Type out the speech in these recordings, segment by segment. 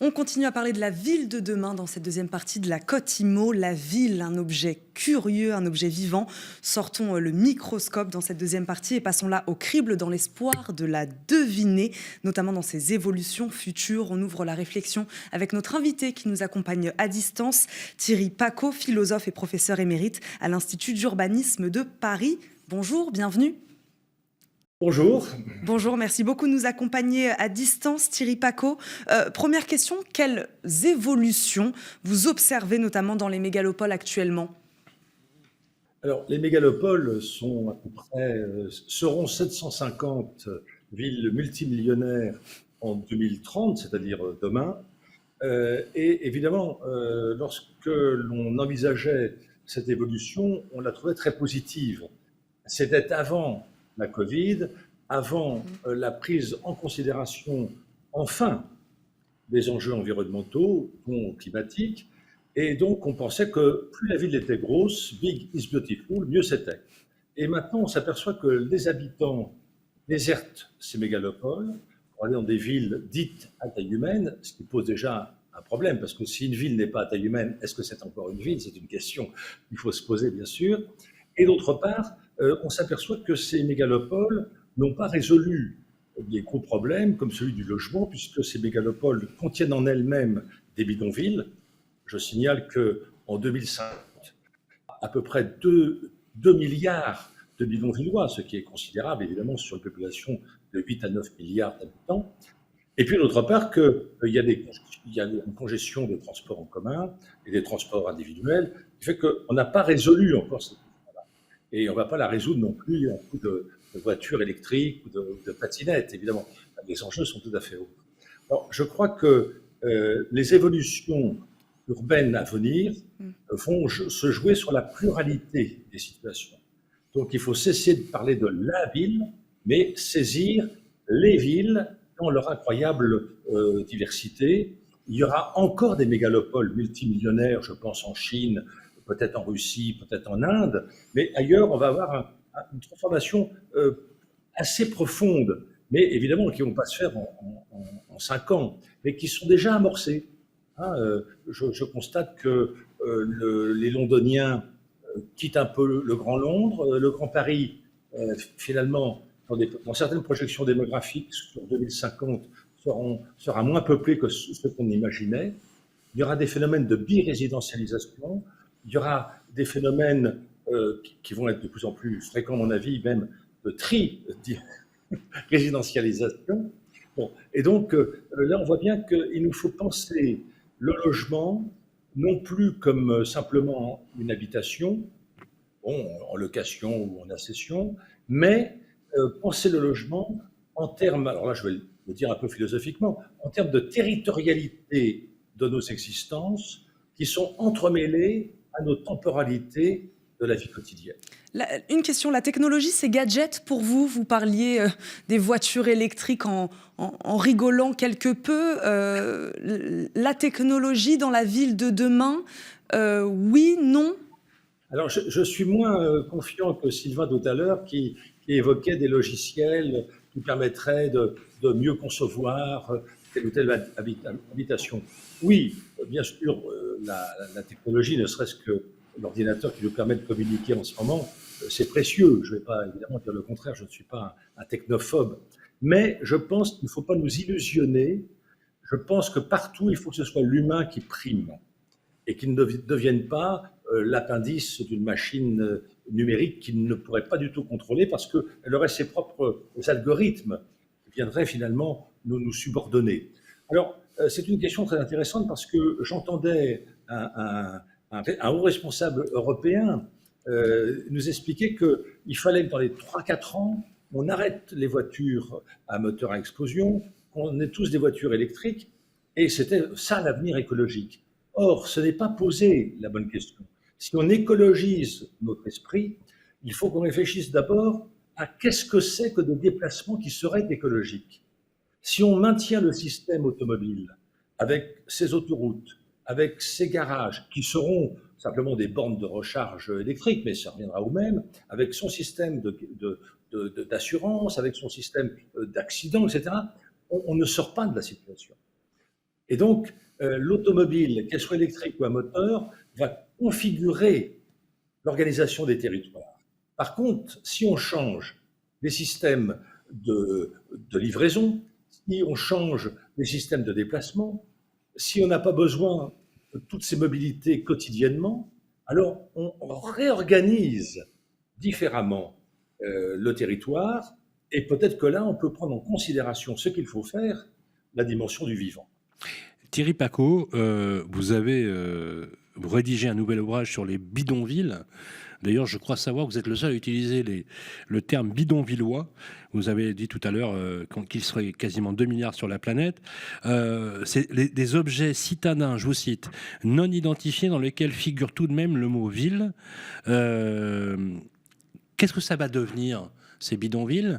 On continue à parler de la ville de demain dans cette deuxième partie de la Côte Immo. La ville, un objet curieux, un objet vivant. Sortons le microscope dans cette deuxième partie et passons là au crible dans l'espoir de la deviner, notamment dans ses évolutions futures. On ouvre la réflexion avec notre invité qui nous accompagne à distance, Thierry Pacaud, philosophe et professeur émérite à l'Institut d'urbanisme de Paris. Bonjour, bienvenue. Bonjour. Bonjour, merci beaucoup de nous accompagner à distance, Thierry Pacaud. Première question, quelles évolutions vous observez notamment dans les mégalopoles actuellement? Alors, les mégalopoles sont à peu près, seront 750 villes multimillionnaires en 2030, c'est-à-dire demain. Et évidemment, lorsque l'on envisageait cette évolution, on la trouvait très positive. C'était avant la Covid, avant la prise en considération, enfin, des enjeux environnementaux, dont climatiques. Et donc, on pensait que plus la ville était grosse, big is beautiful, mieux c'était. Et maintenant, on s'aperçoit que les habitants désertent ces mégalopoles pour aller dans des villes dites à taille humaine, ce qui pose déjà un problème, parce que si une ville n'est pas à taille humaine, est-ce que c'est encore une ville? C'est une question qu'il faut se poser, bien sûr. Et d'autre part, on s'aperçoit que ces mégalopoles n'ont pas résolu des gros problèmes comme celui du logement, puisque ces mégalopoles contiennent en elles-mêmes des bidonvilles. Je signale qu'en 2050, à peu près 2 milliards de bidonvillois, ce qui est considérable évidemment sur une population de 8 à 9 milliards d'habitants. Et puis d'autre part qu'il y a une congestion des transports en commun et des transports individuels, qui fait qu'on n'a pas résolu encore cette question-là. Et on ne va pas la résoudre non plus à coup de voitures électriques ou de patinettes, évidemment. Les enjeux sont tout à fait hauts. Alors, je crois que les évolutions urbaines à venir vont se jouer sur la pluralité des situations. Donc, il faut cesser de parler de la ville, mais saisir les villes dans leur incroyable diversité. Il y aura encore des mégalopoles multimillionnaires, je pense en Chine, peut-être en Russie, peut-être en Inde, mais ailleurs, on va avoir une transformation assez profonde, mais évidemment qui ne vont pas se faire en 5 ans, mais qui sont déjà amorcées. Hein, je constate que les Londoniens quittent un peu le Grand Londres, le Grand Paris, finalement, dans certaines projections démographiques sur 2050, sera moins peuplé que ce qu'on imaginait. Il y aura des phénomènes de birésidentialisation, il y aura des phénomènes qui vont être de plus en plus fréquents, à mon avis, même de résidentialisation. Bon. Et donc, là, on voit bien qu'il nous faut penser le logement non plus comme simplement une habitation, bon, en location ou en accession, mais penser le logement en termes, alors là, je vais le dire un peu philosophiquement, en termes de territorialité de nos existences qui sont entremêlées à nos temporalités de la vie quotidienne. Une question, la technologie, c'est gadget pour vous? Vous parliez des voitures électriques en rigolant quelque peu. La technologie dans la ville de demain, oui, non? Alors, je suis moins confiant que Sylvain tout à l'heure qui évoquait des logiciels qui permettraient de mieux concevoir telle ou telle habitation. Oui, bien sûr, la technologie, ne serait-ce que l'ordinateur qui nous permet de communiquer en ce moment, c'est précieux. Je ne vais pas évidemment dire le contraire, je ne suis pas un technophobe. Mais je pense qu'il ne faut pas nous illusionner. Je pense que partout, il faut que ce soit l'humain qui prime et qu'il ne devienne pas l'appendice d'une machine numérique qu'il ne pourrait pas du tout contrôler parce qu'elle aurait ses propres algorithmes qui viendraient finalement nous subordonner. Alors, c'est une question très intéressante parce que j'entendais un haut responsable européen nous expliquer qu'il fallait que dans les 3-4 ans, on arrête les voitures à moteur à explosion, qu'on ait tous des voitures électriques, et c'était ça l'avenir écologique. Or, ce n'est pas posé la bonne question. Si on écologise notre esprit, il faut qu'on réfléchisse d'abord à qu'est-ce que c'est que des déplacements qui seraient écologiques. Si on maintient le système automobile avec ses autoroutes, avec ses garages, qui seront simplement des bornes de recharge électrique, mais ça reviendra au même, avec son système d'assurance, avec son système d'accident, etc., on ne sort pas de la situation. Et donc, l'automobile, qu'elle soit électrique ou à moteur, va configurer l'organisation des territoires. Par contre, si on change les systèmes de livraison, si on change les systèmes de déplacement, si on n'a pas besoin de toutes ces mobilités quotidiennement, alors on réorganise différemment le territoire, et peut-être que là, on peut prendre en considération ce qu'il faut faire, la dimension du vivant. Thierry Pacaud, vous rédigez un nouvel ouvrage sur les bidonvilles. D'ailleurs, je crois savoir que vous êtes le seul à utiliser le terme bidonvillois. Vous avez dit tout à l'heure qu'il serait quasiment 2 milliards sur la planète. C'est des objets citadins, je vous cite, non identifiés dans lesquels figure tout de même le mot ville. Qu'est-ce que ça va devenir, ces bidonvilles?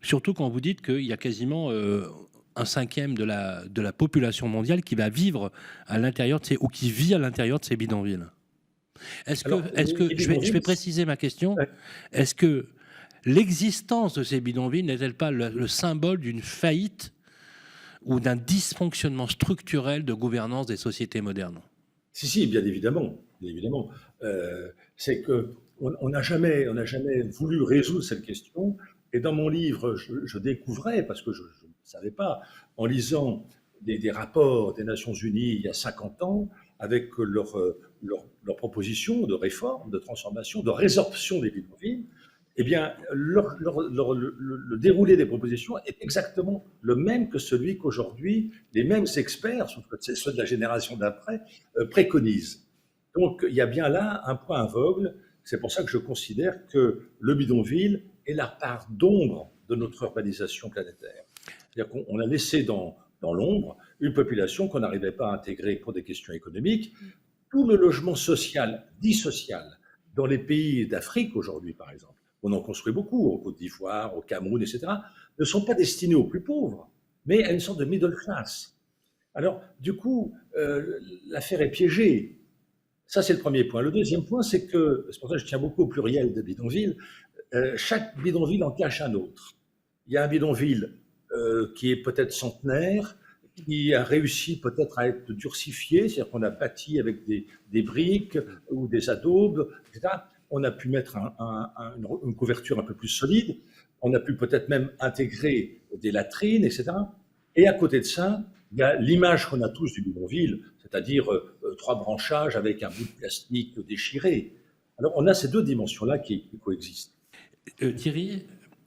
Surtout quand vous dites qu'il y a quasiment un cinquième de la population mondiale qui va vivre à l'intérieur de ou qui vit à l'intérieur de ces bidonvilles. Je vais préciser ma question. Ouais. Est-ce que l'existence de ces bidonvilles n'est-elle pas le symbole d'une faillite ou d'un dysfonctionnement structurel de gouvernance des sociétés modernes? Si, bien évidemment. Bien évidemment. C'est qu'on n'a jamais voulu résoudre cette question. Et dans mon livre, je découvrais, parce que je ne savais pas, en lisant des rapports des Nations Unies il y a 50 ans, avec leurs propositions de réforme, de transformation, de résorption des bidonvilles, eh bien, le déroulé des propositions est exactement le même que celui qu'aujourd'hui les mêmes experts, sauf que c'est ceux de la génération d'après, préconisent. Donc, il y a bien là un point aveugle. C'est pour ça que je considère que le bidonville est la part d'ombre de notre urbanisation planétaire. C'est-à-dire qu'on a laissé dans l'ombre une population qu'on n'arrivait pas à intégrer pour des questions économiques. Tout le logement social, dit social, dans les pays d'Afrique aujourd'hui, par exemple, on en construit beaucoup, au Côte d'Ivoire, au Cameroun, etc., ne sont pas destinés aux plus pauvres, mais à une sorte de middle class. Alors, du coup, l'affaire est piégée. Ça, c'est le premier point. Le deuxième point, c'est que, c'est pour ça que je tiens beaucoup au pluriel de bidonville, chaque bidonville en cache un autre. Il y a un bidonville qui est peut-être centenaire, qui a réussi peut-être à être durcifié, c'est-à-dire qu'on a bâti avec des briques ou des adobes, etc. On a pu mettre une couverture un peu plus solide, on a pu peut-être même intégrer des latrines, etc. Et à côté de ça, il y a l'image qu'on a tous du bidonville, c'est-à-dire 3 branchages avec un bout de plastique déchiré. Alors on a ces deux dimensions-là qui coexistent. Thierry,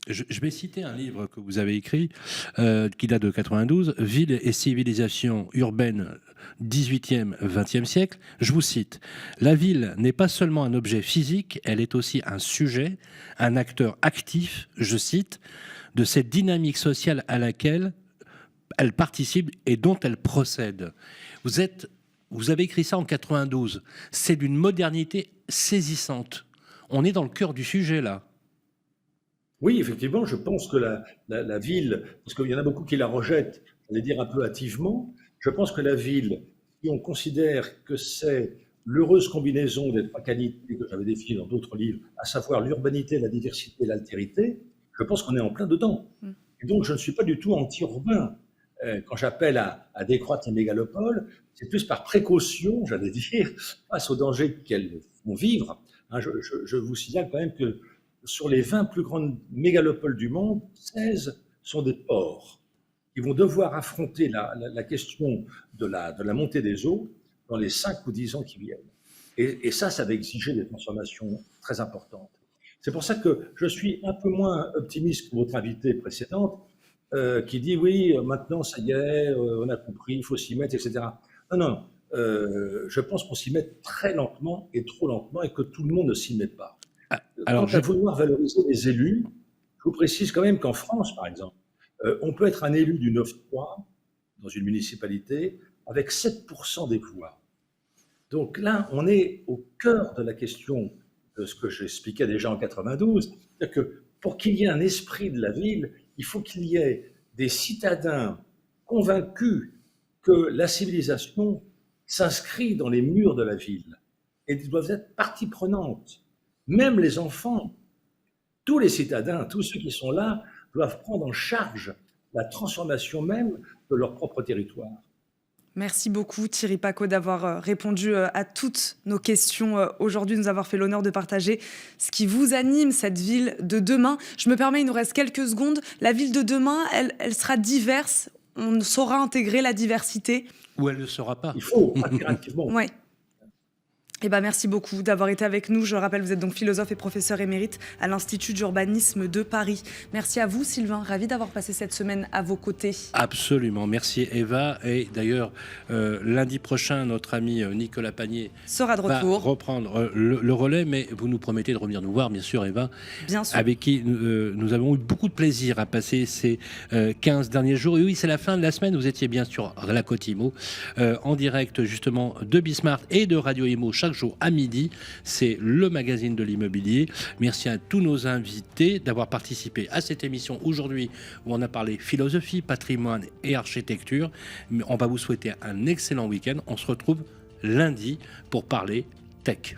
je vais citer un livre que vous avez écrit, qui date de 92, « Ville et civilisation urbaine 18e, 20e siècle ». Je vous cite, « La ville n'est pas seulement un objet physique, elle est aussi un sujet, un acteur actif, je cite, de cette dynamique sociale à laquelle elle participe et dont elle procède. » Vous avez écrit ça en 92. C'est d'une modernité saisissante. On est dans le cœur du sujet, là. Oui, effectivement, je pense que la ville, parce qu'il y en a beaucoup qui la rejettent, j'allais dire un peu hâtivement, je pense que la ville, si on considère que c'est l'heureuse combinaison des 3 qualités que j'avais définies dans d'autres livres, à savoir l'urbanité, la diversité et l'altérité, je pense qu'on est en plein dedans. Et donc, je ne suis pas du tout anti-urbain. Quand j'appelle à décroître les mégalopoles, c'est plus par précaution, j'allais dire, face aux dangers qu'elles font vivre. Je vous signale quand même que sur les 20 plus grandes mégalopoles du monde, 16 sont des ports qui vont devoir affronter la question de la montée des eaux dans les 5 ou 10 ans qui viennent. Et ça va exiger des transformations très importantes. C'est pour ça que je suis un peu moins optimiste que votre invitée précédente, qui dit oui, maintenant ça y est, on a compris, il faut s'y mettre, etc. Non, je pense qu'on s'y met très lentement et trop lentement et que tout le monde ne s'y met pas. Alors, quant à vouloir valoriser les élus, je vous précise quand même qu'en France, par exemple, on peut être un élu du 9-3 dans une municipalité avec 7% des voix. Donc là, on est au cœur de la question de ce que j'expliquais déjà en 92, c'est-à-dire que pour qu'il y ait un esprit de la ville, il faut qu'il y ait des citadins convaincus que la civilisation s'inscrit dans les murs de la ville et ils doivent être partie prenante. Même les enfants, tous les citadins, tous ceux qui sont là, doivent prendre en charge la transformation même de leur propre territoire. Merci beaucoup Thierry Pacaud d'avoir répondu à toutes nos questions aujourd'hui, de nous avoir fait l'honneur de partager ce qui vous anime, cette ville de demain. Je me permets, il nous reste quelques secondes. La ville de demain, elle sera diverse. On saura intégrer la diversité. Ou elle ne le sera pas. Il faut impérativement. Ouais. Eh ben, merci beaucoup d'avoir été avec nous. Je rappelle, vous êtes donc philosophe et professeur émérite à l'Institut d'urbanisme de Paris. Merci à vous, Sylvain. Ravi d'avoir passé cette semaine à vos côtés. Absolument. Merci, Eva. Et d'ailleurs, lundi prochain, notre ami Nicolas Panier Sera de va retour. reprendre le relais. Mais vous nous promettez de revenir nous voir, bien sûr, Eva. Bien sûr. Avec qui nous avons eu beaucoup de plaisir à passer ces 15 derniers jours. Et oui, c'est la fin de la semaine. Vous étiez bien sur la Côte Imo, en direct justement de Bismart et de Radio Imo chaque jour à midi. C'est le magazine de l'immobilier. Merci à tous nos invités d'avoir participé à cette émission aujourd'hui où on a parlé philosophie, patrimoine et architecture. On va vous souhaiter un excellent week-end. On se retrouve lundi pour parler tech.